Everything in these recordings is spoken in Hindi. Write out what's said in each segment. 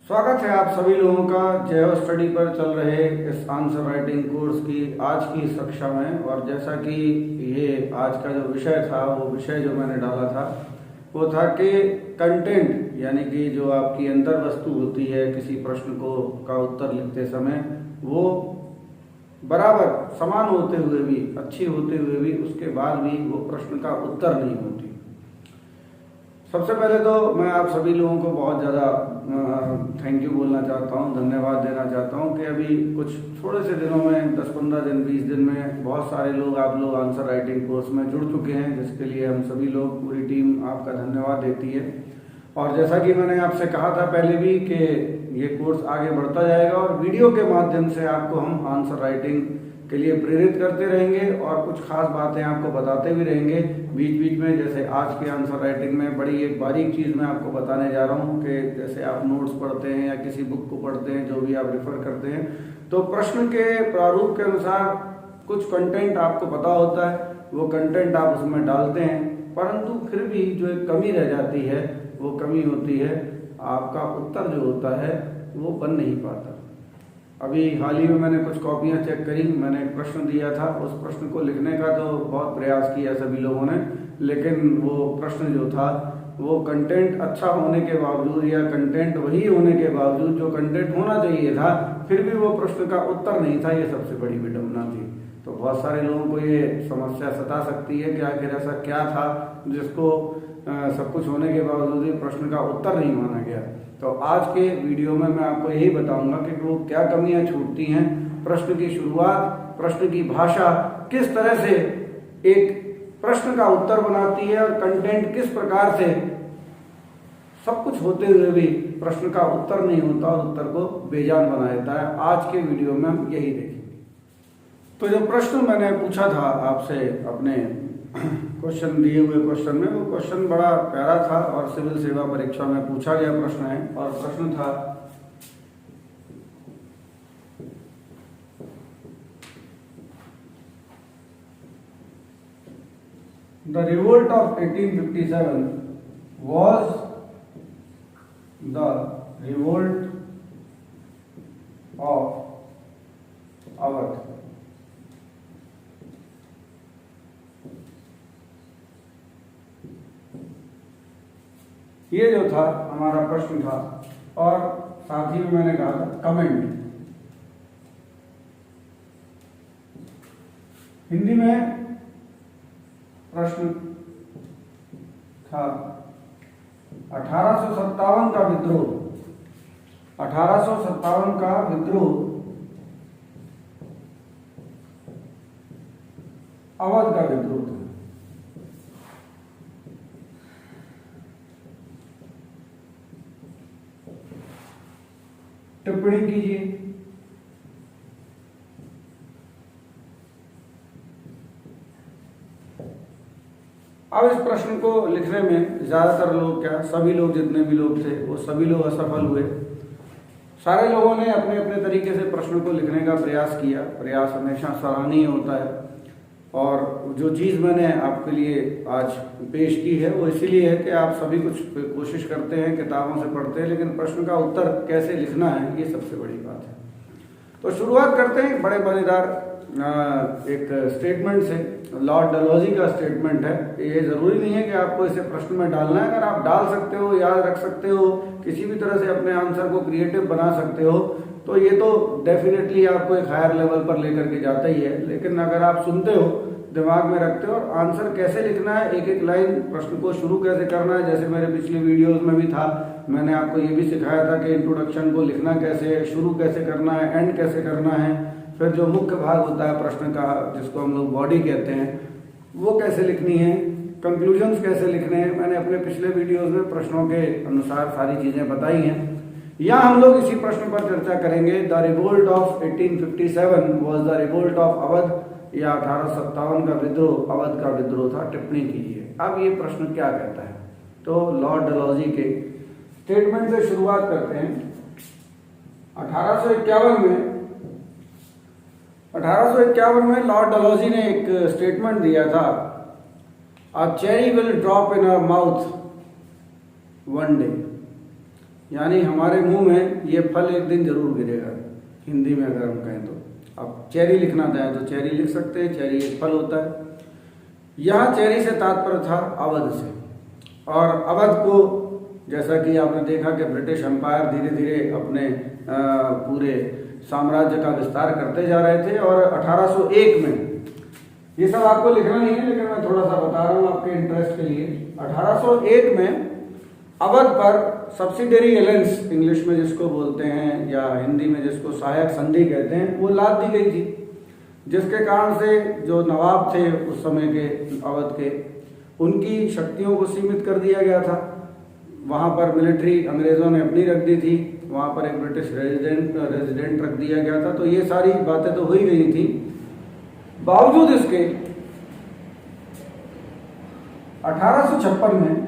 स्वागत है आप सभी लोगों का जय हो स्टडी पर चल रहे इस आंसर राइटिंग कोर्स की आज की इस कक्षा में। और जैसा कि ये आज का जो विषय था, वो विषय जो मैंने डाला था वो था कि कंटेंट यानी कि जो आपकी अंतर वस्तु होती है किसी प्रश्न को का उत्तर लिखते समय, वो बराबर समान होते हुए भी, अच्छी होते हुए भी, उसके बाद भी वो प्रश्न का उत्तर नहीं होती। सबसे पहले तो मैं आप सभी लोगों को बहुत ज़्यादा थैंक यू बोलना चाहता हूँ, धन्यवाद देना चाहता हूँ कि अभी कुछ थोड़े से दिनों में 10-15 दिन 20 दिन में बहुत सारे लोग आप लोग आंसर राइटिंग कोर्स में जुड़ चुके हैं, जिसके लिए हम सभी लोग, पूरी टीम आपका धन्यवाद देती है। और जैसा कि मैंने आपसे कहा था पहले भी कि ये कोर्स आगे बढ़ता जाएगा और वीडियो के माध्यम से आपको हम आंसर राइटिंग के लिए प्रेरित करते रहेंगे और कुछ खास बातें आपको बताते भी रहेंगे बीच बीच में। जैसे आज के आंसर राइटिंग में बड़ी एक बारीक चीज़ मैं आपको बताने जा रहा हूँ कि जैसे आप नोट्स पढ़ते हैं या किसी बुक को पढ़ते हैं, जो भी आप रेफर करते हैं, तो प्रश्न के प्रारूप के अनुसार कुछ कंटेंट आपको पता होता है, वो कंटेंट आप उसमें डालते हैं, परंतु फिर भी जो एक कमी रह जाती है, वो कमी होती है आपका उत्तर जो होता है वो बन नहीं पाता। अभी हाल ही में मैंने कुछ कॉपियां चेक करी, मैंने एक प्रश्न दिया था, उस प्रश्न को लिखने का तो बहुत प्रयास किया सभी लोगों ने, लेकिन वो प्रश्न जो था वो कंटेंट अच्छा होने के बावजूद या कंटेंट वही होने के बावजूद जो कंटेंट होना चाहिए था, फिर भी वो प्रश्न का उत्तर नहीं था। ये सबसे बड़ी विडंबना थी। तो बहुत सारे लोगों को ये समस्या सता सकती है कि आखिर ऐसा क्या था जिसको सब कुछ होने के बावजूद भी प्रश्न का उत्तर नहीं माना गया। तो आज के वीडियो में मैं आपको यही बताऊंगा कि वो क्या कमियां छूटती हैं, प्रश्न की शुरुआत, प्रश्न की भाषा किस तरह से एक प्रश्न का उत्तर बनाती है और कंटेंट किस प्रकार से सब कुछ होते हुए भी प्रश्न का उत्तर नहीं होता और उत्तर को बेजान बना देता है। आज के वीडियो में हम यही देखेंगे। तो जो प्रश्न मैंने पूछा था आपसे अपने क्वेश्चन दिए हुए क्वेश्चन में, वो क्वेश्चन बड़ा प्यारा था और सिविल सेवा परीक्षा में पूछा गया प्रश्न है। और प्रश्न था the revolt of 1857 was the revolt of Awadh। ये जो था हमारा प्रश्न था और साथ ही में मैंने कहा था कमेंट। हिंदी में प्रश्न था 1857 का विद्रोह। 1857 का विद्रोह अवध का विद्रोह था। टिप्पणी कीजिए। अब इस प्रश्न को लिखने में ज्यादातर लोग, क्या सभी लोग, जितने भी लोग थे वो सभी लोग असफल हुए। सारे लोगों ने अपने अपने तरीके से प्रश्न को लिखने का प्रयास किया। प्रयास हमेशा सराहनीय होता है और जो चीज़ मैंने आपके लिए आज पेश की है वो इसीलिए है कि आप सभी कुछ कोशिश करते हैं, किताबों से पढ़ते हैं, लेकिन प्रश्न का उत्तर कैसे लिखना है ये सबसे बड़ी बात है। तो शुरुआत करते हैं बड़े मजेदार एक स्टेटमेंट से। लॉर्ड डलहौजी का स्टेटमेंट है। ये ज़रूरी नहीं है कि आपको इसे प्रश्न में डालना है, अगर आप डाल सकते हो, याद रख सकते हो, किसी भी तरह से अपने आंसर को क्रिएटिव बना सकते हो, तो ये तो डेफिनेटली आपको एक हायर लेवल पर लेकर के जाता ही है। लेकिन अगर आप सुनते हो, दिमाग में रखते हो और आंसर कैसे लिखना है, एक एक लाइन प्रश्न को शुरू कैसे करना है, जैसे मेरे पिछले वीडियोस में भी था, मैंने आपको ये भी सिखाया था कि इंट्रोडक्शन को लिखना कैसे है, शुरू कैसे करना है, एंड कैसे करना है, फिर जो मुख्य भाग होता है प्रश्न का जिसको हम लोग बॉडी कहते हैं, वो कैसे लिखनी है, कंक्लूजन्स कैसे लिखने हैं। मैंने अपने पिछले वीडियोस में प्रश्नों के अनुसार सारी चीज़ें बताई हैं। यहाँ हम लोग इसी प्रश्न पर चर्चा करेंगे। The revolt of 1857 was the revolt of Awadh, या 1857 का विद्रोह अवध का विद्रोह था। टिप्पणी कीजिए। अब ये प्रश्न क्या कहता है, तो लॉर्ड डलहौजी के स्टेटमेंट से शुरुआत करते हैं। 1851 में लॉर्ड डलहौजी ने एक स्टेटमेंट दिया था, a cherry will drop in our mouth one day. यानी हमारे मुंह में ये फल एक दिन जरूर गिरेगा, हिंदी में अगर हम कहें तो। अब चेरी लिखना चाहें तो चेरी लिख सकते हैं, चेरी एक फल होता है। यहाँ चेरी से तात्पर्य था अवध से, और अवध को जैसा कि आपने देखा कि ब्रिटिश एम्पायर धीरे धीरे अपने पूरे साम्राज्य का विस्तार करते जा रहे थे। और 1801 में, ये सब आपको लिखना नहीं है लेकिन मैं थोड़ा सा बता रहा हूँ आपके इंटरेस्ट के लिए, 1801 में अवध पर सब्सिडरी एलेंस इंग्लिश में जिसको बोलते हैं या हिंदी में जिसको सहायक संधि कहते हैं, वो लाद दी गई थी, जिसके कारण से जो नवाब थे उस समय के अवध के, उनकी शक्तियों को सीमित कर दिया गया था। वहाँ पर मिलिट्री अंग्रेज़ों ने अपनी रख दी थी, वहाँ पर एक ब्रिटिश रेजिडेंट रख दिया गया था। तो ये सारी बातें तो हो ही गई थी। बावजूद इसके 1856 में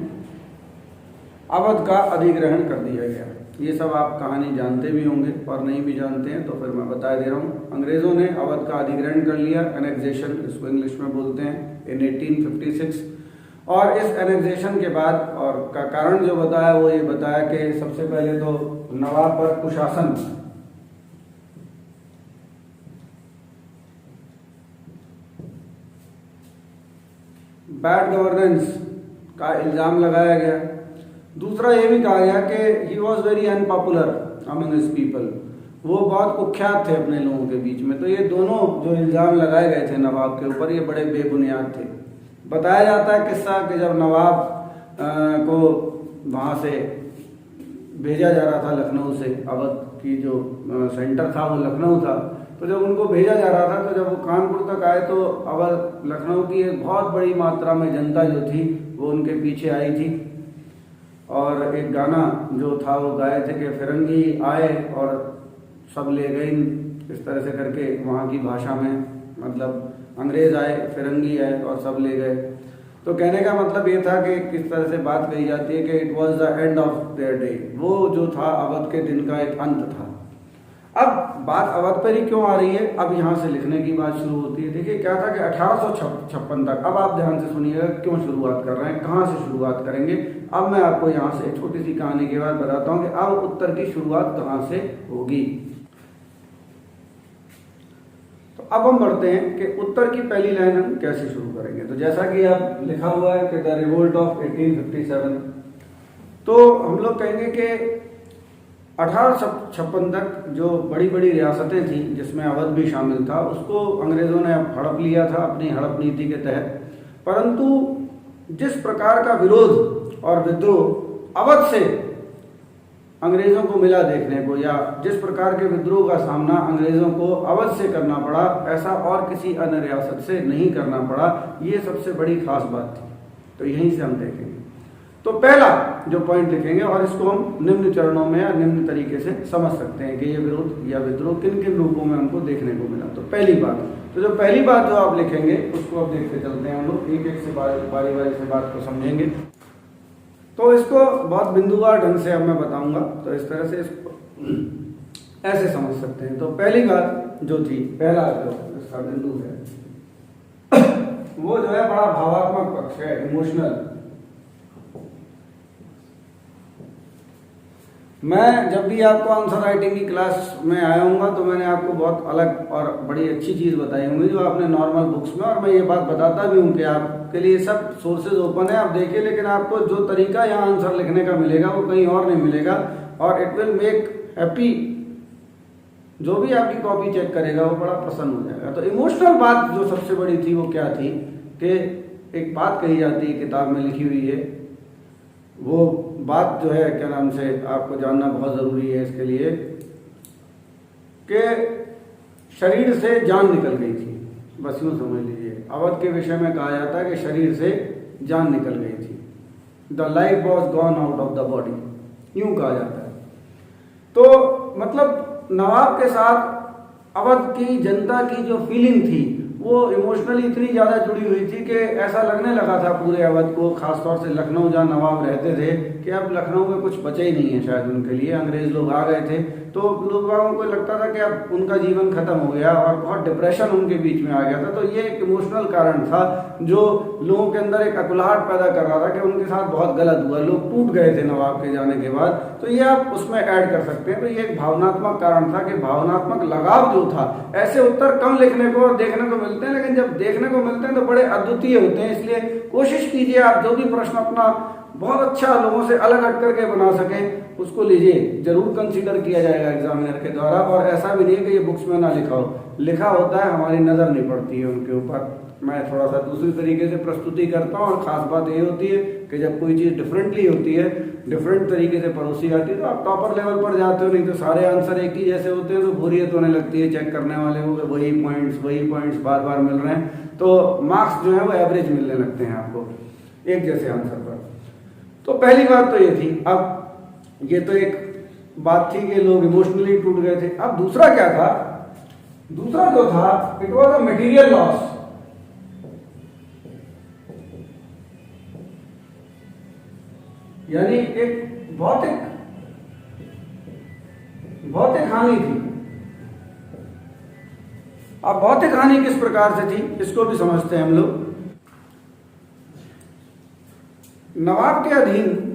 अवध का अधिग्रहण कर दिया गया। ये सब आप कहानी जानते भी होंगे और नहीं भी जानते हैं तो फिर मैं बता दे रहा हूँ। अंग्रेज़ों ने अवध का अधिग्रहण कर लिया, एनेक्सेशन इसको इंग्लिश में बोलते हैं, इन 1856। और इस एनेक्सेशन के बाद और का कारण जो बताया वो ये बताया कि सबसे पहले तो नवाब पर कुशासन, बैड गवर्नेंस का इल्ज़ाम लगाया गया। दूसरा ये भी कहा गया कि he was very unpopular among his people, वो बहुत कुख्यात थे अपने लोगों के बीच में। तो ये दोनों जो इल्ज़ाम लगाए गए थे नवाब के ऊपर, ये बड़े बेबुनियाद थे। बताया जाता है किस्सा कि जब नवाब को वहाँ से भेजा जा रहा था लखनऊ से, अवध की जो सेंटर था वो लखनऊ था, तो जब उनको भेजा जा रहा था तो जब वो कानपुर तक आए तो अवध लखनऊ की एक बहुत बड़ी मात्रा में जनता जो थी वो उनके पीछे आई थी। और एक गाना जो था वो गाए थे कि फिरंगी आए और सब ले गए, इस तरह से करके वहाँ की भाषा में, मतलब अंग्रेज आए, फिरंगी आए और सब ले गए। तो कहने का मतलब ये था कि किस तरह से बात कही जाती है कि it was the end of their day, वो जो था अवध के दिन का एक अंत था। अब बात अवध पर ही क्यों आ रही है, अब यहाँ से लिखने की बात शुरू होती है। देखिए क्या था कि 1856 तक, अब आप ध्यान से सुनिएगा क्यों शुरुआत कर रहे हैं, कहाँ से शुरुआत करेंगे। अब मैं आपको यहाँ से छोटी सी कहानी के बाद बताता हूँ कि अब उत्तर की शुरुआत कहाँ से होगी। तो अब हम बढ़ते हैं कि उत्तर की पहली लाइन हम कैसे शुरू करेंगे। तो जैसा कि अब लिखा हुआ है कि द रिवोल्ट ऑफ 1857, तो हम लोग कहेंगे कि 1856 तक जो बड़ी बड़ी रियासतें थी जिसमें अवध भी शामिल था, उसको अंग्रेज़ों ने हड़प लिया था अपनी हड़प नीति के तहत। परंतु जिस प्रकार का विरोध और विद्रोह अवध से अंग्रेज़ों को मिला देखने को, या जिस प्रकार के विद्रोह का सामना अंग्रेज़ों को अवध से करना पड़ा, ऐसा और किसी अन्य रियासत से नहीं करना पड़ा, ये सबसे बड़ी खास बात थी। तो यहीं से हम देखेंगे। तो पहला जो पॉइंट लिखेंगे और इसको हम निम्न चरणों में या निम्न तरीके से समझ सकते हैं कि ये विरोध या विद्रोह किन किन रूपों में हमको देखने को मिला। तो पहली बात, तो जो पहली बात जो आप लिखेंगे उसको अब देखते चलते हैं हम लोग, एक एक से बारी बारी से बात को समझेंगे। तो इसको बहुत बिंदुवार ढंग से अब मैं बताऊंगा, तो इस तरह से इसको ऐसे समझ सकते हैं। तो पहली बात जो थी, पहला जो इसका बिंदु है वो जो है बड़ा भावात्मक पक्ष है, इमोशनल। मैं जब भी आपको आंसर राइटिंग की क्लास में आया हूँगा तो मैंने आपको बहुत अलग और बड़ी अच्छी चीज़ बताई होंगी जो आपने नॉर्मल बुक्स में, और मैं ये बात बताता भी हूँ कि आपके लिए सब सोर्सेज ओपन है, आप देखिए। लेकिन आपको जो तरीका यहाँ आंसर लिखने का मिलेगा वो कहीं और नहीं मिलेगा, और इट विल मेक हैप्पी, जो भी आपकी कॉपी चेक करेगा वो बड़ा प्रसन्न हो जाएगा। तो इमोशनल बात जो सबसे बड़ी थी वो क्या थी कि एक बात कही जाती है, किताब में लिखी हुई है, वो बात जो है क्या नाम से आपको जानना बहुत ज़रूरी है इसके लिए, कि शरीर से जान निकल गई थी। बस यूँ समझ लीजिए, अवध के विषय में कहा जाता है कि शरीर से जान निकल गई थी, the life was gone out of the body, यूँ कहा जाता है। तो मतलब नवाब के साथ अवध की जनता की जो फीलिंग थी वो इमोशनली इतनी ज़्यादा जुड़ी हुई थी कि ऐसा लगने लगा था पूरे अवध को, खासतौर से लखनऊ जहाँ नवाब रहते थे, कि अब लखनऊ में कुछ बचा ही नहीं है शायद उनके लिए। अंग्रेज़ लोग आ गए थे तो लोगों को लगता था कि अब उनका जीवन खत्म हो गया और बहुत डिप्रेशन उनके बीच में आ गया था। तो ये एक इमोशनल कारण था जो लोगों के अंदर एक अकुलाहट पैदा कर रहा था कि उनके साथ बहुत गलत हुआ, लोग टूट गए थे नवाब के जाने के बाद। तो ये आप उसमें ऐड कर सकते हैं। तो ये एक भावनात्मक कारण था कि भावनात्मक लगाव जो था। ऐसे उत्तर कम लिखने को और देखने को मिलते हैं, लेकिन जब देखने को मिलते हैं तो बड़े अद्वितीय होते हैं। इसलिए कोशिश कीजिए आप जो भी प्रश्न अपना बहुत अच्छा लोगों से अलग हट करके बना सके उसको लीजिए, जरूर कंसीडर किया जाएगा एग्जामिनर के द्वारा। और ऐसा भी नहीं है कि ये बुक्स में ना लिखा हो, लिखा होता है, हमारी नज़र नहीं पड़ती है उनके ऊपर। मैं थोड़ा सा दूसरी तरीके से प्रस्तुति करता हूँ और ख़ास बात ये होती है कि जब कोई चीज़ डिफरेंटली होती है, डिफरेंट तरीके से परोसी जाती है, तो आप टॉपर लेवल पर जाते हो। नहीं तो सारे आंसर एक ही जैसे होते हैं तो बोरियत होने लगती है चेक करने वाले को, वही पॉइंट्स बार बार मिल रहे हैं, तो मार्क्स जो है वो एवरेज मिलने लगते हैं आपको एक जैसे आंसर पर। तो पहली बात तो ये थी। अब ये तो एक बात थी कि लोग इमोशनली टूट गए थे। अब दूसरा क्या था? दूसरा जो था, it was a material loss. यानी एक भौतिक हानि थी। अब भौतिक हानि किस प्रकार से थी इसको भी समझते हैं हम लोग। नवाब के अधीन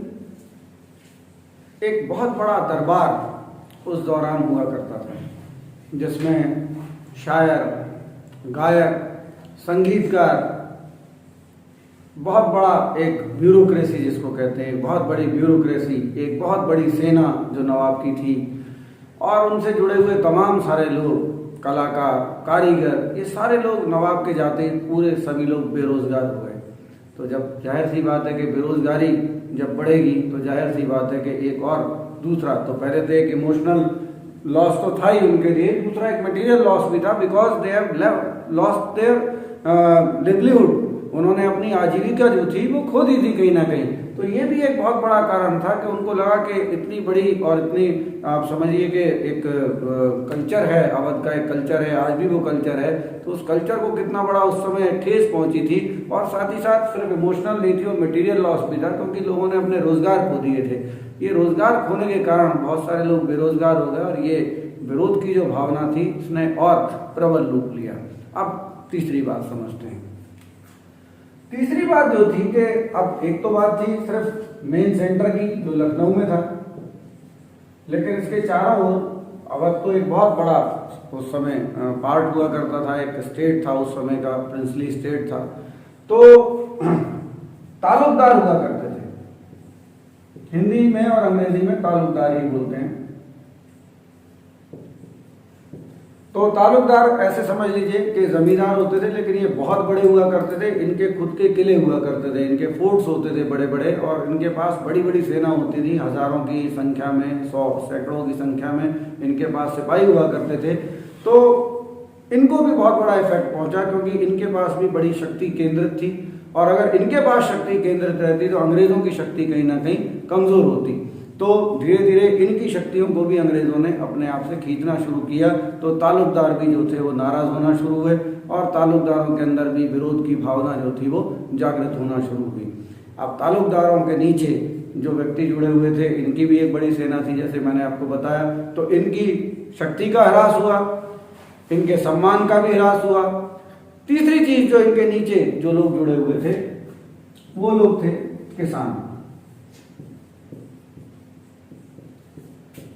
एक बहुत बड़ा दरबार उस दौरान हुआ करता था, जिसमें शायर, गायक, संगीतकार, बहुत बड़ा एक ब्यूरोक्रेसी जिसको कहते हैं, बहुत बड़ी ब्यूरोक्रेसी, एक बहुत बड़ी सेना जो नवाब की थी, और उनसे जुड़े हुए तमाम सारे लोग, कलाकार, कारीगर, ये सारे लोग नवाब के जाते ही पूरे सभी लोग बेरोजगार हो गए। तो जब जाहिर सी बात है कि बेरोजगारी जब बढ़ेगी तो जाहिर सी बात है कि एक और दूसरा, तो पहले तो एक इमोशनल लॉस तो था ही उनके लिए, दूसरा एक मटेरियल लॉस भी था, because they have lost their livelihood. उन्होंने अपनी आजीविका जो थी वो खो दी थी कहीं ना कहीं। तो ये भी एक बहुत बड़ा कारण था कि उनको लगा कि इतनी बड़ी और इतनी, आप समझिए कि एक कल्चर है, अवध का एक कल्चर है, आज भी वो कल्चर है, तो उस कल्चर को कितना बड़ा उस समय ठेस पहुंची थी। और साथ ही साथ सिर्फ इमोशनल नहीं थी, वो मटेरियल लॉस भी था, क्योंकि लोगों ने अपने रोजगार खो दिए थे। ये रोजगार खोने के कारण बहुत सारे लोग बेरोजगार हो गए और ये विरोध की जो भावना थी उसने और प्रबल रूप लिया। अब तीसरी बात समझते हैं। तीसरी बात जो थी कि अब एक तो बात थी सिर्फ मेन सेंटर की जो लखनऊ में था, लेकिन इसके चारों ओर अवध तो एक बहुत बड़ा उस समय पार्ट हुआ करता था, एक स्टेट था उस समय का, प्रिंसली स्टेट था। तो तालुकदार हुआ करते थे, हिंदी में और अंग्रेजी में तालुकदार ही बोलते हैं। तो तालुकदार ऐसे समझ लीजिए कि जमींदार होते थे, लेकिन ये बहुत बड़े हुआ करते थे, इनके खुद के किले हुआ करते थे, इनके फोर्ट्स होते थे बड़े बड़े, और इनके पास बड़ी बड़ी सेना होती थी, हजारों की संख्या में, 100 सैकड़ों की संख्या में इनके पास सिपाही हुआ करते थे। तो इनको भी बहुत बड़ा इफेक्ट पहुंचा, क्योंकि इनके पास भी बड़ी शक्ति केंद्रित थी, और अगर इनके पास शक्ति केंद्रित रहती तो अंग्रेजों की शक्ति कहीं ना कहीं कमजोर होती। तो धीरे धीरे इनकी शक्तियों को भी अंग्रेजों ने अपने आप से खींचना शुरू किया। तो तालुकदार भी जो थे वो नाराज होना शुरू हुए, और तालुकदारों के अंदर भी विरोध की भावना जो थी वो जागृत होना शुरू हुई। अब तालुकदारों के नीचे जो व्यक्ति जुड़े हुए थे, इनकी भी एक बड़ी सेना थी, जैसे मैंने आपको बताया। तो इनकी शक्ति का ह्रास हुआ, इनके सम्मान का भी ह्रास हुआ। तीसरी चीज जो इनके नीचे जो लोग जुड़े हुए थे वो लोग थे किसान,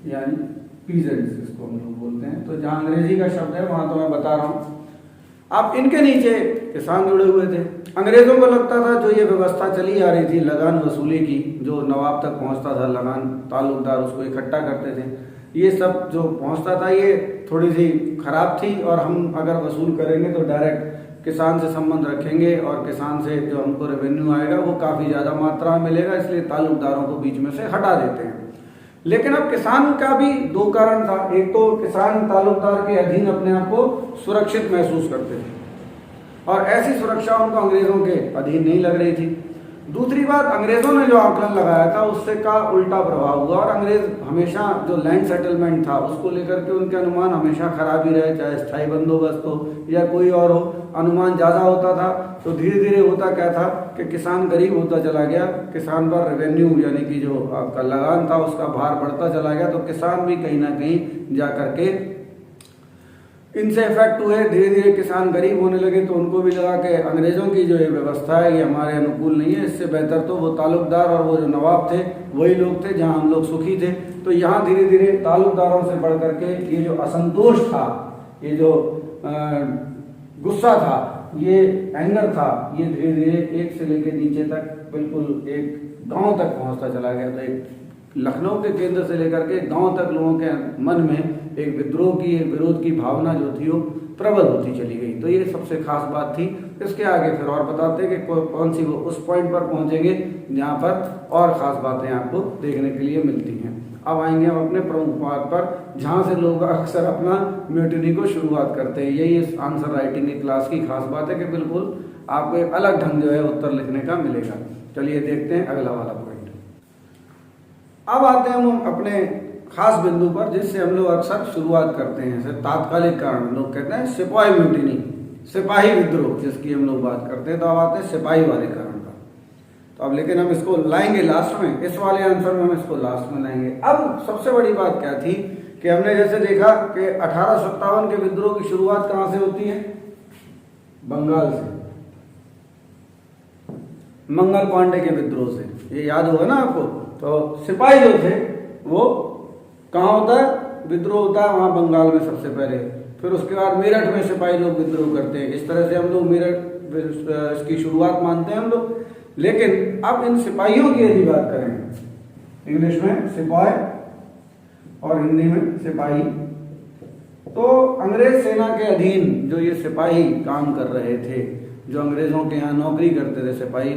यानी पीजेंट्स जिसको हम लोग बोलते हैं। तो जहां अंग्रेजी का शब्द है वहां तो मैं बता रहा हूं। अब इनके नीचे किसान जुड़े हुए थे। अंग्रेजों को लगता था जो ये व्यवस्था चली आ रही थी लगान वसूली की, जो नवाब तक पहुंचता था लगान, तालुकदार उसको इकट्ठा करते थे, ये सब जो पहुंचता था ये थोड़ी सी खराब थी, और हम अगर वसूल करेंगे तो डायरेक्ट किसान से संबंध रखेंगे, और किसान से जो हमको रेवेन्यू आएगा वो काफी ज्यादा मात्रा में मिलेगा, इसलिए तालुकदारों को बीच में से हटा देते हैं। लेकिन अब किसान का भी दो कारण था। एक तो किसान तालुकदार के अधीन अपने आप को सुरक्षित महसूस करते थे, और ऐसी सुरक्षा उनको अंग्रेजों के अधीन नहीं लग रही थी। दूसरी बात, अंग्रेजों ने जो आकलन लगाया था उससे का उल्टा प्रभाव हुआ, और अंग्रेज हमेशा जो लैंड सेटलमेंट था उसको लेकर के उनके अनुमान हमेशा खराब ही रहे, चाहे स्थायी बंदोबस्त हो या कोई और हो, अनुमान ज़्यादा होता था। तो धीरे धीरे होता क्या था कि किसान गरीब होता चला गया, किसान पर रेवेन्यू यानी कि जो आपका लगान था उसका भार बढ़ता चला गया, तो किसान भी कहीं ना कहीं जा करके इनसे इफेक्ट हुए। धीरे धीरे किसान गरीब होने लगे, तो उनको भी लगा कि अंग्रेजों की जो ये व्यवस्था है ये हमारे अनुकूल नहीं है, इससे बेहतर तो वो तालुकदार और वो जो नवाब थे वही लोग थे जहां हम लोग सुखी थे। तो यहाँ धीरे धीरे तालुकदारों से बढ़ करके ये जो असंतोष था, ये जो गुस्सा था, ये एंगर था, ये धीरे धीरे एक से लेकर नीचे तक बिल्कुल एक गांव तक पहुंचता चला गया। तो एक लखनऊ के केंद्र से लेकर के गांव तक लोगों के मन में एक विद्रोह की, एक विरोध की भावना जो थी वो प्रबल होती चली गई। तो ये सबसे खास बात थी। इसके आगे फिर और बताते हैं कि कौन सी वो उस पॉइंट पर पहुंचेंगे जहां पर और खास बातें आपको देखने के लिए मिलती हैं। अब आएंगे हम अपने प्रमुख बात पर, जहां से लोग अक्सर अपना म्यूटिनी को शुरुआत करते हैं। यही इस आंसर राइटिंग की क्लास की खास बात है कि बिल्कुल आपको एक अलग ढंग जो है उत्तर लिखने का मिलेगा। चलिए देखते हैं अगला वाला पॉइंट। अब आते हैं हम अपने खास बिंदु पर जिससे हम लोग अक्सर शुरुआत करते हैं। जैसे तात्कालिक कारण लोग कहते हैं सिपाही म्यूटिनी, सिपाही विद्रोह जिसकी हम लोग बात करते हैं। तो अब आते हैं सिपाही वाले कारण का। तो अब लेकिन हम इसको लाएंगे लास्ट में, इस वाले आंसर में हम इसको लास्ट में लाएंगे। अब सबसे बड़ी बात क्या थी कि हमने जैसे देखा कि 1857 के विद्रोह की शुरुआत कहां से होती है? बंगाल से, मंगल पांडे के विद्रोह से। ये याद होगा ना आपको। तो सिपाही जो थे वो कहाँ होता है विद्रोह होता है? वहां बंगाल में सबसे पहले। फिर उसके बाद मेरठ में सिपाही लोग विद्रोह करते हैं। इस तरह से हम लोग मेरठ इसकी शुरुआत मानते हैं हम लोग। लेकिन अब इन सिपाहियों की यदि बात करें, इंग्लिश में सिपाही और हिंदी में सिपाही, तो अंग्रेज सेना के अधीन जो ये सिपाही काम कर रहे थे, जो अंग्रेजों के यहाँ नौकरी करते थे सिपाही,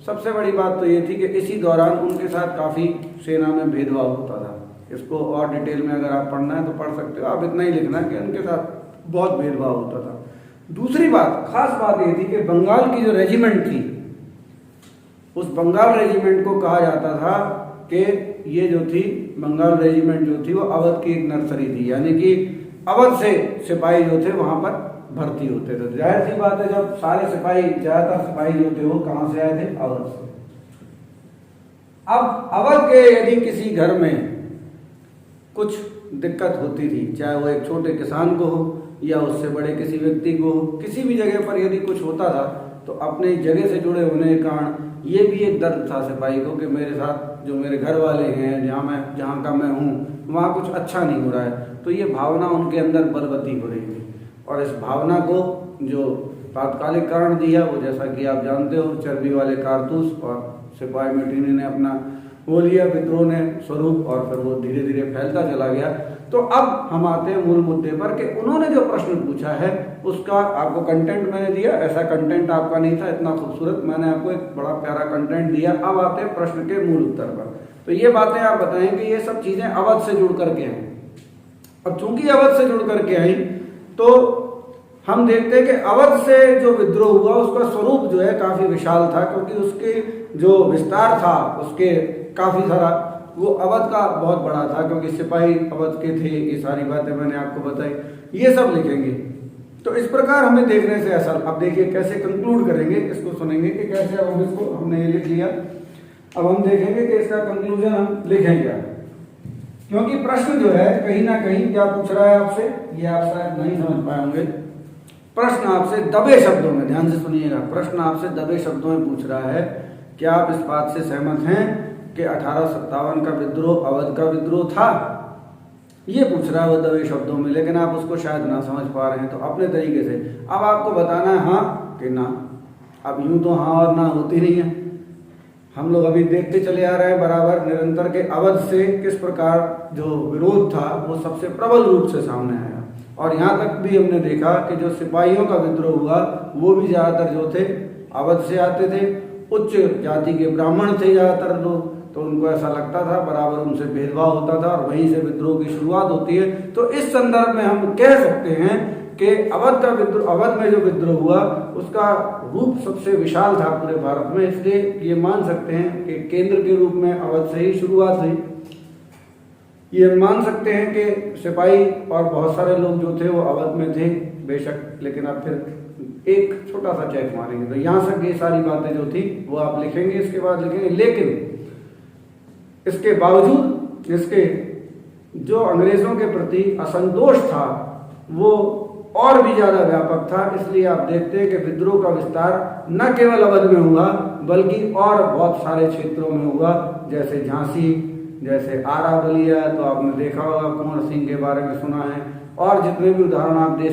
सबसे बड़ी बात तो ये थी कि इसी दौरान उनके साथ काफी सेना में भेदभाव होता था। इसको और डिटेल में अगर आप पढ़ना है तो पढ़ सकते हो। आप इतना ही लिखना कि उनके साथ बहुत भेदभाव होता था। दूसरी बात, खास बात ये थी कि बंगाल की जो रेजिमेंट थी, उस बंगाल रेजिमेंट को कहा जाता था कि ये जो थी बंगाल रेजिमेंट जो थी वो अवध की एक नर्सरी थी, यानी कि अवध से सिपाही जो थे वहां पर भर्ती होते थे। जाहिर सी बात है, जब सारे सिपाही, ज्यादातर सिपाही जो थे वो कहां से आए थे? अवध से। अब अवध के यदि किसी घर में कुछ दिक्कत होती थी, चाहे वो एक छोटे किसान को हो या उससे बड़े किसी व्यक्ति को हो, किसी भी जगह पर यदि कुछ होता था तो अपने जगह से जुड़े होने के कारण ये भी एक दर्द था सिपाही को कि मेरे साथ जो मेरे घर वाले हैं, जहाँ का मैं हूँ, वहाँ कुछ अच्छा नहीं हो रहा है। तो ये भावना उनके अंदर बलवती हो रही थी। और इस भावना को जो तात्कालिक कारण दिया वो, जैसा कि आप जानते हो, चर्बी वाले कारतूस, और सिपाही म्यूटिनी ने अपना वो लिया, विद्रोह ने स्वरूप, और फिर वो धीरे धीरे फैलता चला गया। तो अब हम आते हैं मूल मुद्दे पर कि उन्होंने जो प्रश्न पूछा है उसका आपको कंटेंट मैंने दिया। ऐसा कंटेंट आपका नहीं था इतना खूबसूरत, मैंने आपको एक बड़ा प्यारा कंटेंट दिया। अब आते हैं प्रश्न के मूल उत्तर पर। तो ये बातें आप बताएं कि ये सब चीजें अवध से जुड़ करके हैं। अब चूंकि अवध से जुड़ करके आई तो हम देखते हैं कि अवध से जो विद्रोह हुआ उसका स्वरूप जो है काफी विशाल था, क्योंकि उसके जो विस्तार था उसके काफी सारा, वो अवध का बहुत बड़ा था, क्योंकि सिपाही अवध के थे। ये सारी बातें मैंने आपको बताई, ये सब लिखेंगे। तो इस प्रकार हमें देखने से ऐसा, अब देखिए कैसे कंक्लूड करेंगे, इसको सुनेंगे कि कैसे, अब हम इसको, हमने ये लिख लिया, अब हम देखेंगे कि इसका कंक्लूजन हम लिखेंगे क्या। क्योंकि प्रश्न जो है कहीं ना कहीं क्या पूछ रहा है आपसे, ये आप शायद नहीं समझ पाए होंगे। प्रश्न आपसे दबे शब्दों में, ध्यान से सुनिएगा, प्रश्न आपसे दबे शब्दों में पूछ रहा है क्या आप इस बात से सहमत हैं कि 1857 का विद्रोह अवध का विद्रोह था? ये पूछ रहा है वो दबे शब्दों में, लेकिन आप उसको शायद ना समझ पा रहे हैं। तो अपने तरीके से अब आपको बताना है हाँ कि ना। अब यूं तो हाँ और ना होती नहीं है। हम लोग अभी देखते चले आ रहे हैं बराबर निरंतर के अवध से किस प्रकार जो विरोध था वो सबसे प्रबल रूप से सामने आया। और यहाँ तक भी हमने देखा कि जो सिपाहियों का विद्रोह हुआ वो भी ज्यादातर जो थे अवध से आते थे। उच्च जाति के ब्राह्मण थे ज्यादातर लोग, तो उनको ऐसा लगता था बराबर उनसे भेदभाव होता था और वहीं से विद्रोह की शुरुआत होती है। तो इस संदर्भ में हम कह सकते हैं कि अवध में जो विद्रोह हुआ उसका रूप सबसे विशाल था पूरे भारत में, इसलिए ये मान सकते हैं कि केंद्र के रूप में अवध से ही शुरुआत हुई। ये मान सकते हैं कि सिपाही और बहुत सारे लोग जो थे वो अवध में थे बेशक, लेकिन अब फिर एक छोटा सा चेक मारेंगे तो यहाँ से ये सारी बातें जो थी वो आप लिखेंगे, इसके बाद लिखेंगे। लेकिन इसके बावजूद इसके जो अंग्रेजों के प्रति असंतोष था वो और भी ज्यादा व्यापक था, इसलिए आप देखते हैं कि विद्रोह का विस्तार न केवल अवध में हुआ बल्कि और बहुत सारे क्षेत्रों में हुआ, जैसे झांसी, जैसे आरा बलिया, तो आपने देखा होगा, कुंवर सिंह के बारे में सुना है, और जितने भी उदाहरण आप देख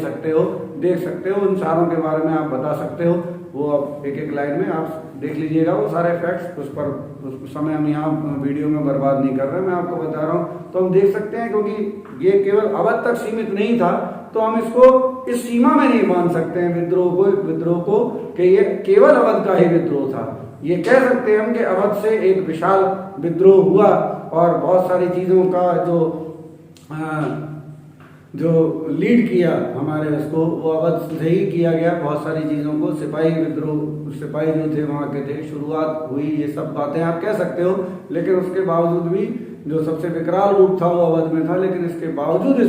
सकते हो उन सारों के बारे में आप बता सकते हो। वो अब एक एक लाइन में आप देख लीजिएगा वो सारे फैक्ट्स, उस पर उस समय हम यहाँ वीडियो में बर्बाद नहीं कर रहे, मैं आपको बता रहा हूँ। तो हम देख सकते हैं क्योंकि ये केवल अवध तक सीमित नहीं था, तो हम इसको इस सीमा में नहीं मान सकते हैं विद्रोह को कि ये केवल अवध का ही विद्रोह था। ये कह सकते हैं हम कि अवध से एक विशाल विद्रोह हुआ और बहुत सारी चीजों का जो लीड किया हमारे उसको वो अवध से ही किया गया। बहुत सारी चीजों को सिपाही जो थे वहां के थे, शुरुआत हुई, ये सब बातें आप कह सकते हो। लेकिन उसके बावजूद भी जो सबसे विकराल रूप था वो अवध में था, लेकिन इसके बावजूद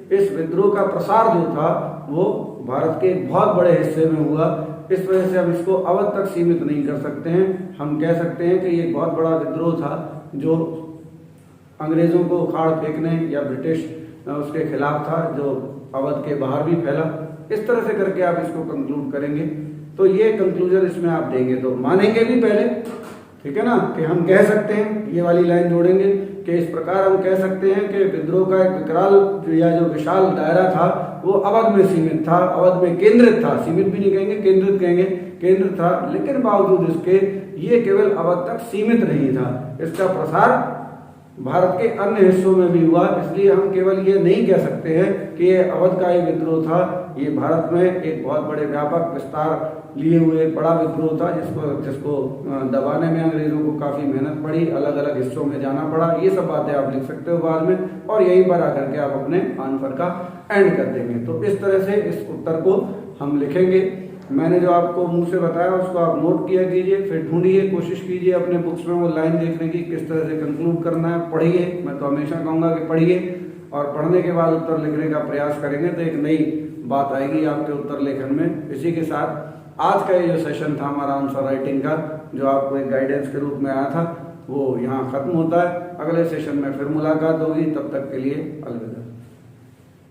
इस विद्रोह का प्रसार जो था वो भारत के एक बहुत बड़े हिस्से में हुआ। इस वजह से हम इसको अवध तक सीमित नहीं कर सकते हैं। हम कह सकते हैं कि ये बहुत बड़ा विद्रोह था जो अंग्रेजों को उखाड़ फेंकने या ब्रिटिश उसके खिलाफ था, जो अवध के बाहर भी फैला। इस तरह से करके आप इसको कंक्लूड करेंगे, तो ये कंक्लूजन इसमें आप देंगे तो मानेंगे भी पहले, ठीक है ना, कि हम कह सकते हैं, ये वाली लाइन जोड़ेंगे कि इस प्रकार हम कह सकते हैं कि विद्रोह का एक विकराल या जो विशाल दायरा था वो अवध में सीमित था, अवध में केंद्रित था। सीमित भी नहीं कहेंगे, केंद्रित कहेंगे, केंद्रित था। लेकिन बावजूद इसके ये केवल अवध तक सीमित नहीं था, इसका प्रसार भारत के अन्य हिस्सों में भी हुआ। इसलिए हम केवल ये नहीं कह सकते हैं कि ये अवध का ही विद्रोह था, ये भारत में एक बहुत बड़े व्यापक विस्तार लिए हुए बड़ा विद्रोह था, जिसको दबाने में अंग्रेजों को काफी मेहनत पड़ी, अलग अलग हिस्सों में जाना पड़ा। ये सब बातें आप लिख सकते हो बाद में, और यहीं पर आकर के आप अपने आंसर का एंड कर देंगे। तो इस तरह से इस उत्तर को हम लिखेंगे। मैंने जो आपको मुंह से बताया उसको आप नोट किया कीजिए, फिर ढूंढिए, कोशिश कीजिए अपने बुक्स में वो लाइन देखने की किस तरह से कंक्लूड करना है। पढ़िए, मैं तो हमेशा कहूंगा कि पढ़िए, और पढ़ने के बाद उत्तर लिखने का प्रयास करेंगे तो एक नई बात आएगी आपके उत्तर लेखन में। इसी के साथ आज का ये जो सेशन था हमारा आंसर राइटिंग का, जो आपको एक गाइडेंस के रूप में आया था, वो यहाँ खत्म होता है। अगले सेशन में फिर मुलाकात होगी, तब तक के लिए अलविदा।